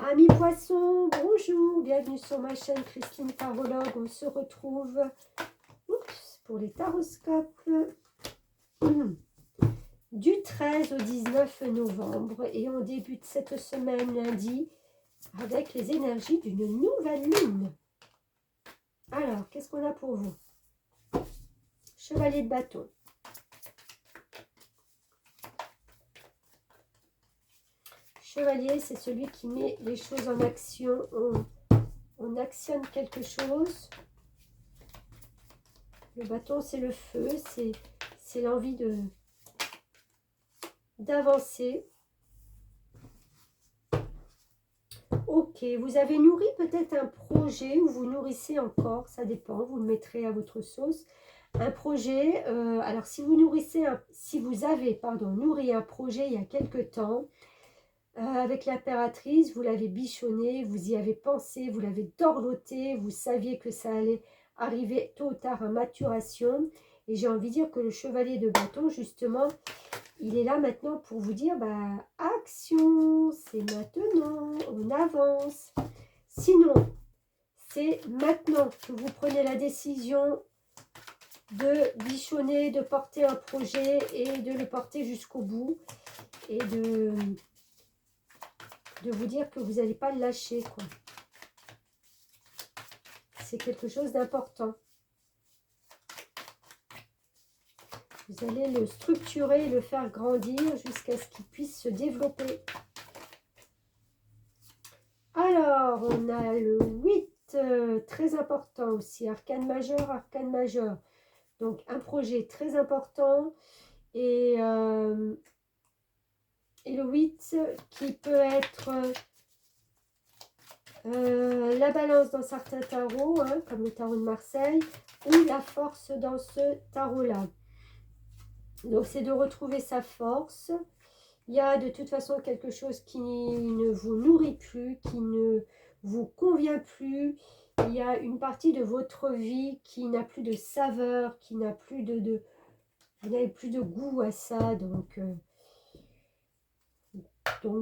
Amis poissons, bonjour, bienvenue sur ma chaîne Christine Tarologue. On se retrouve pour les taroscopes du 13 au 19 novembre et on débute cette semaine lundi avec les énergies d'une nouvelle lune. Alors, qu'est-ce qu'on a pour vous? Chevalier de bâton. Chevalier, c'est celui qui met les choses en action. On actionne quelque chose. Le bâton, c'est le feu, c'est l'envie d'avancer. Ok, vous avez nourri peut-être un projet ou vous nourrissez encore, ça dépend, vous le mettrez à votre sauce. Un projet, alors si vous avez nourri un projet il y a quelque temps, avec l'impératrice, vous l'avez bichonné, vous y avez pensé, vous l'avez dorloté, vous saviez que ça allait arriver tôt ou tard à maturation. Et j'ai envie de dire que le chevalier de bâton, justement, il est là maintenant pour vous dire, bah, action, c'est maintenant, on avance. Sinon, c'est maintenant que vous prenez la décision de bichonner, de porter un projet et de le porter jusqu'au bout. Et de vous dire que vous n'allez pas le lâcher, quoi. C'est quelque chose d'important. Vous allez le structurer, le faire grandir jusqu'à ce qu'il puisse se développer. Alors, on a le 8, très important aussi, arcane majeur, arcane majeur. Donc, un projet très important et le 8 qui peut être la balance dans certains tarots, hein, comme le tarot de Marseille, ou la force dans ce tarot-là. Donc, c'est de retrouver sa force. Il y a de toute façon quelque chose qui ne vous nourrit plus, qui ne vous convient plus. Il y a une partie de votre vie qui n'a plus de saveur, qui n'a plus vous n'avez plus de goût à ça. Donc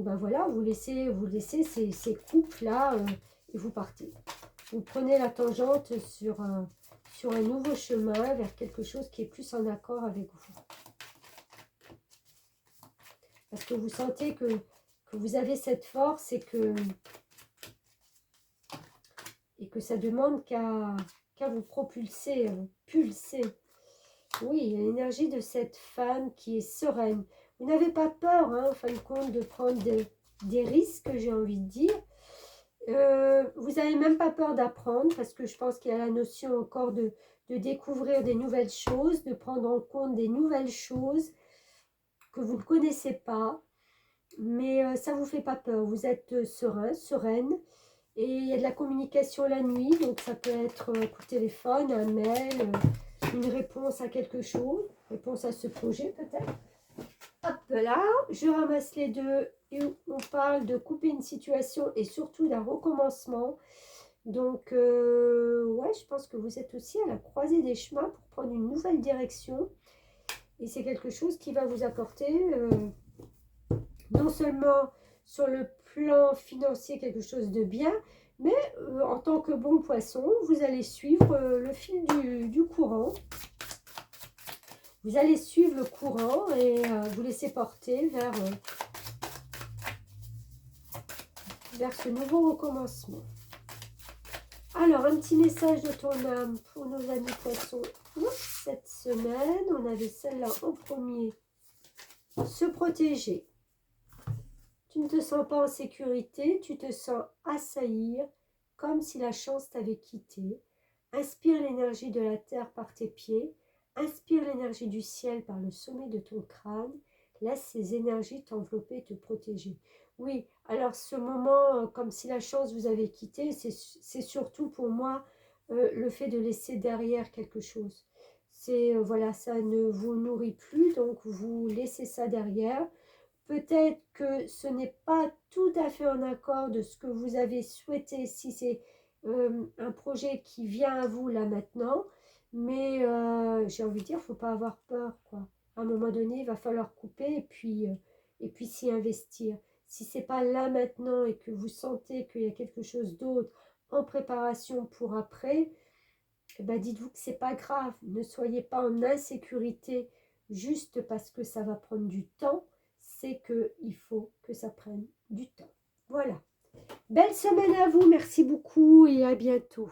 ben voilà, vous laissez ces couples-là et vous partez. Vous prenez la tangente sur un nouveau chemin vers quelque chose qui est plus en accord avec vous. Parce que vous sentez que vous avez cette force et que ça demande qu'à vous propulser, pulser. Oui, il y a l'énergie de cette femme qui est sereine. Vous n'avez pas peur, hein, en fin de compte, de prendre des risques, j'ai envie de dire. Vous n'avez même pas peur d'apprendre, parce que je pense qu'il y a la notion encore de découvrir des nouvelles choses, de prendre en compte des nouvelles choses que vous ne connaissez pas. Mais ça ne vous fait pas peur, vous êtes serein, sereine. Et il y a de la communication la nuit, donc ça peut être coup de téléphone, un mail, une réponse à quelque chose, réponse à ce projet peut-être. Hop là, je ramasse les deux et on parle de couper une situation et surtout d'un recommencement. Donc, ouais, je pense que vous êtes aussi à la croisée des chemins pour prendre une nouvelle direction. Et c'est quelque chose qui va vous apporter, non seulement sur le plan financier quelque chose de bien, mais en tant que bon poisson, vous allez suivre le fil du courant. Vous allez suivre le courant et vous laisser porter vers ce nouveau recommencement. Alors, un petit message de ton âme pour nos amis poissons. Cette semaine, on avait celle-là en premier. Se protéger. Tu ne te sens pas en sécurité, tu te sens assaillir, comme si la chance t'avait quitté. Inspire l'énergie de la terre par tes pieds, inspire l'énergie du ciel par le sommet de ton crâne, laisse ces énergies t'envelopper et te protéger. Oui, alors ce moment, comme si la chance vous avait quitté, c'est surtout pour moi le fait de laisser derrière quelque chose. C'est, voilà, ça ne vous nourrit plus, donc vous laissez ça derrière. Peut-être que ce n'est pas tout à fait en accord de ce que vous avez souhaité, si c'est un projet qui vient à vous là maintenant. Mais j'ai envie de dire, il ne faut pas avoir peur, quoi. À un moment donné, il va falloir couper et puis s'y investir. Si ce n'est pas là maintenant et que vous sentez qu'il y a quelque chose d'autre en préparation pour après, eh ben dites-vous que ce n'est pas grave. Ne soyez pas en insécurité juste parce que ça va prendre du temps. C'est qu'il faut que ça prenne du temps. Voilà. Belle semaine à vous. Merci beaucoup et à bientôt.